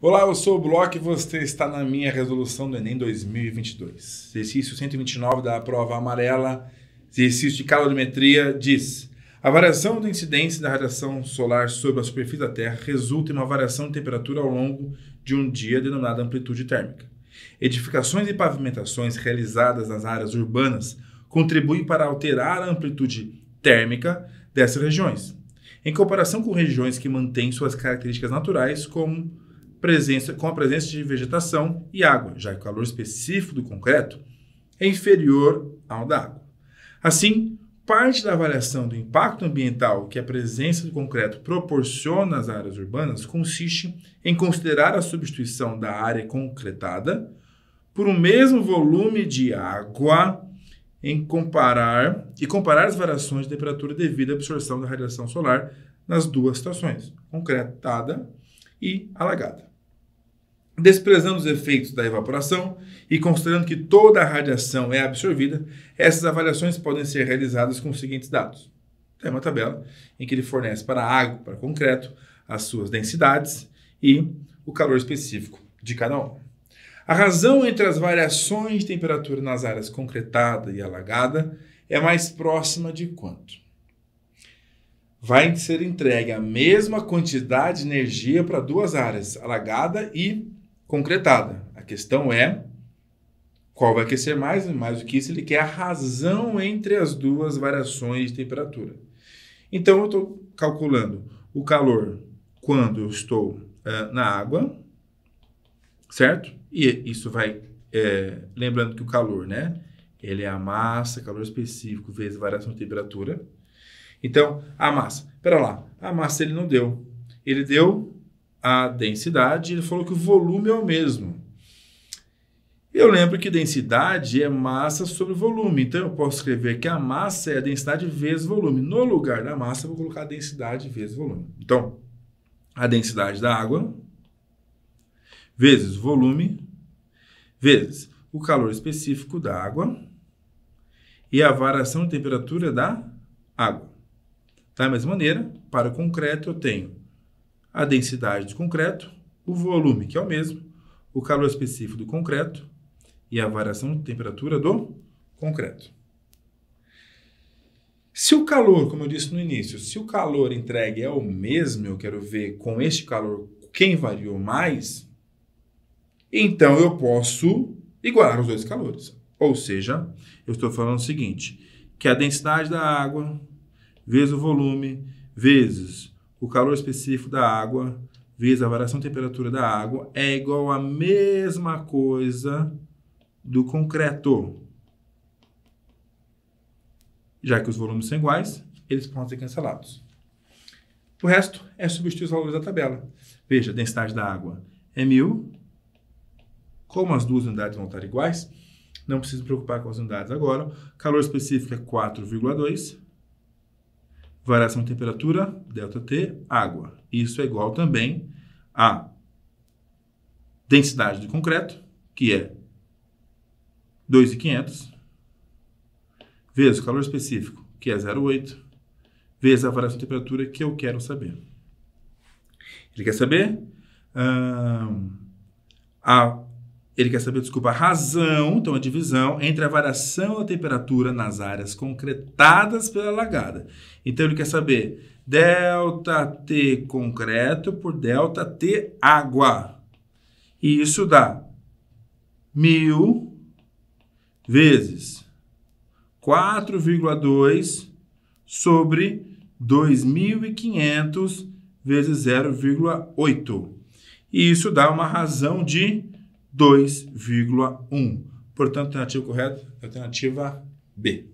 Olá, eu sou o Bloch e você está na minha resolução do Enem 2022. Exercício 129 da prova amarela, exercício de calorimetria, diz: a variação da incidência da radiação solar sobre a superfície da Terra resulta em uma variação de temperatura ao longo de um dia denominada amplitude térmica. Edificações e pavimentações realizadas nas áreas urbanas contribuem para alterar a amplitude térmica dessas regiões, em comparação com regiões que mantêm suas características naturais, com a presença de vegetação e água, já que o calor específico do concreto é inferior ao da água. Assim, parte da avaliação do impacto ambiental que a presença do concreto proporciona às áreas urbanas consiste em considerar a substituição da área concretada por um mesmo volume de água e comparar as variações de temperatura devido à absorção da radiação solar nas duas situações, concretada e alagada. Desprezando os efeitos da evaporação e considerando que toda a radiação é absorvida, essas avaliações podem ser realizadas com os seguintes dados. Tem uma tabela em que ele fornece para a água, para o concreto, as suas densidades e o calor específico de cada um. A razão entre as variações de temperatura nas áreas concretada e alagada é mais próxima de quanto? Vai ser entregue a mesma quantidade de energia para duas áreas, alagada e concretada. A questão é qual vai aquecer mais do que isso, ele quer a razão entre as duas variações de temperatura. Então, eu estou calculando o calor quando eu estou na água, certo? E isso vai, lembrando que o calor, né? Ele é a massa, calor específico, vezes variação de temperatura. Então, a massa, espera lá, a massa ele não deu. Ele deu a densidade, ele falou que o volume é o mesmo. Eu lembro que densidade é massa sobre volume, então eu posso escrever que a massa é a densidade vezes volume. No lugar da massa, eu vou colocar a densidade vezes volume. Então, a densidade da água vezes o volume vezes o calor específico da água e a variação de temperatura da água. Da mesma maneira, para o concreto, eu tenho a densidade do concreto, o volume, que é o mesmo, o calor específico do concreto e a variação de temperatura do concreto. Se o calor, como eu disse no início, se o calor entregue é o mesmo, eu quero ver com este calor quem variou mais, então eu posso igualar os dois calores. Ou seja, eu estou falando o seguinte, que a densidade da água vezes o volume vezes o calor específico da água vezes a variação de temperatura da água é igual à mesma coisa do concreto. Já que os volumes são iguais, eles podem ser cancelados. O resto é substituir os valores da tabela. Veja, a densidade da água é 1000. Como as duas unidades vão estar iguais, não preciso me preocupar com as unidades agora. Calor específico é 4,2. Variação de temperatura, ΔT, água. Isso é igual também a densidade do concreto, que é 2.500, vezes o calor específico, que é 0,8, vezes a variação de temperatura que eu quero saber. Ele quer saber a razão, então a divisão, entre a variação da temperatura nas áreas concretadas pela alagada. Então, ele quer saber ΔT concreto por ΔT água. E isso dá 1000 vezes 4,2 sobre 2.500 vezes 0,8. E isso dá uma razão de 2,1. Portanto, a alternativa correta é a alternativa B.